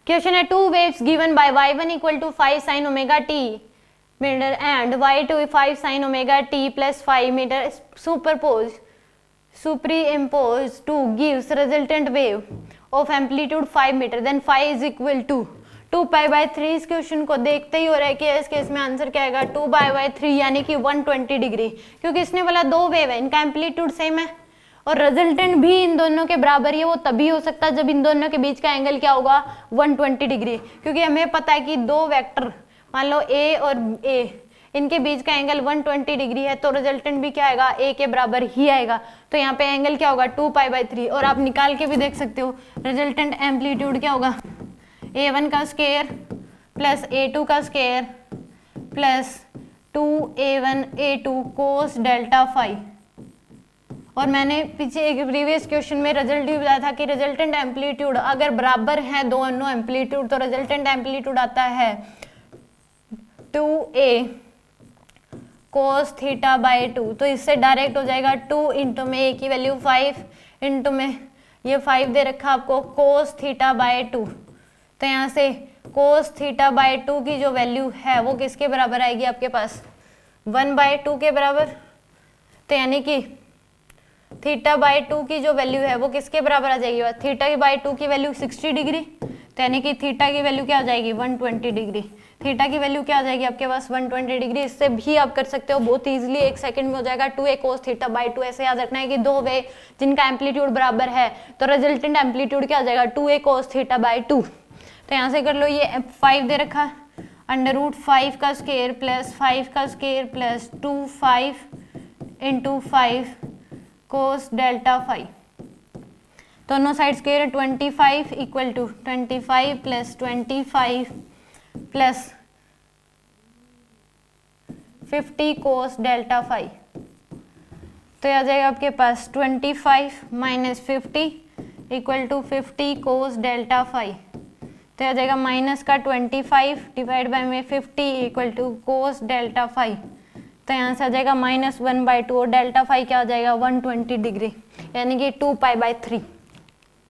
Question है, 2 waves given by y1 equal to 5 sin omega t meter and y2 5 sin omega t plus 5 meter superimposed to gives resultant wave of amplitude 5 meter, then phi is equal to 2 pi by 3। इस question को देखते ही हो रहा है कि इस case में answer क्या आएगा 2 pi by 3 यानी कि 120 डिग्री, क्योंकि इसने वाला दो वेव है, इनका एम्पलीट्यूड सेम है और रिजल्टेंट भी इन दोनों के बराबर ही है। वो तभी हो सकता है जब इन दोनों के बीच का एंगल क्या होगा 120 डिग्री, क्योंकि हमें पता है कि दो वेक्टर मान लो a और a, इनके बीच का एंगल 120 डिग्री है, तो रिजल्टेंट भी क्या आएगा a के बराबर ही आएगा। तो यहाँ पे एंगल क्या होगा 2 पाई बाई 3, और आप निकाल के भी देख सकते हो रिजल्टेंट एम्पलीट्यूड क्या होगा a1 का स्क्वायर प्लस a2 का square plus 2a1 a2 cos delta phi. और मैंने पीछे एक प्रीवियस क्वेश्चन में रिजल्ट भी बताया था कि रिजल्टेंट एम्पलीट्यूड अगर बराबर है दोनों एम्पलीट्यूड तो रिजल्टेंट एम्पलीट्यूड आता है 2a cos थीटा बाई 2। तो इससे डायरेक्ट हो जाएगा 2 इंटू में a की वैल्यू 5 इंटू में ये 5 दे रखा आपको cos थीटा बाई 2। तो यहाँ से cos थीटा बाई 2 की जो वैल्यू है वो किसके बराबर आएगी आपके पास 1/2 के बराबर। तो यानी कि थीटा बाई 2 की जो वैल्यू है वो किसके बराबर आ जाएगी, थीटा बाई 2 की वैल्यू 60 डिग्री, तो यानी कि थीटा की वैल्यू क्या आ जाएगी 120 डिग्री। थीटा की वैल्यू क्या आ जाएगी आपके पास 120 डिग्री। इससे भी आप कर सकते हो बहुत इजीली, एक सेकंड में हो जाएगा 2a cos थीटा बाई 2। ऐसे याद रखना है कि दो वे जिनका एम्पलीट्यूड बराबर है तो रिजल्टेंट एम्पलीट्यूड क्या आ जाएगा 2a cos थीटा बाई 2। तो यहाँ से कर लो, ये 5 दे रखा √5 का स्क्वायर प्लस 5 का square plus 2 5 into 5 cos delta phi. दोनों side square 25 equal to 25 plus 25 plus 50 cos delta phi. तो आ जाएगा आपके पास 25 minus 50 equal to 50 cos delta phi. तो आ जाएगा माइनस का 25 डिवाइड बाय में 50 equal to cos delta phi. तो यहाँ से आ जाएगा -1/2 और डेल्टा फाई क्या आ जाएगा 120 डिग्री, यानी कि 2 पाई बाई 3।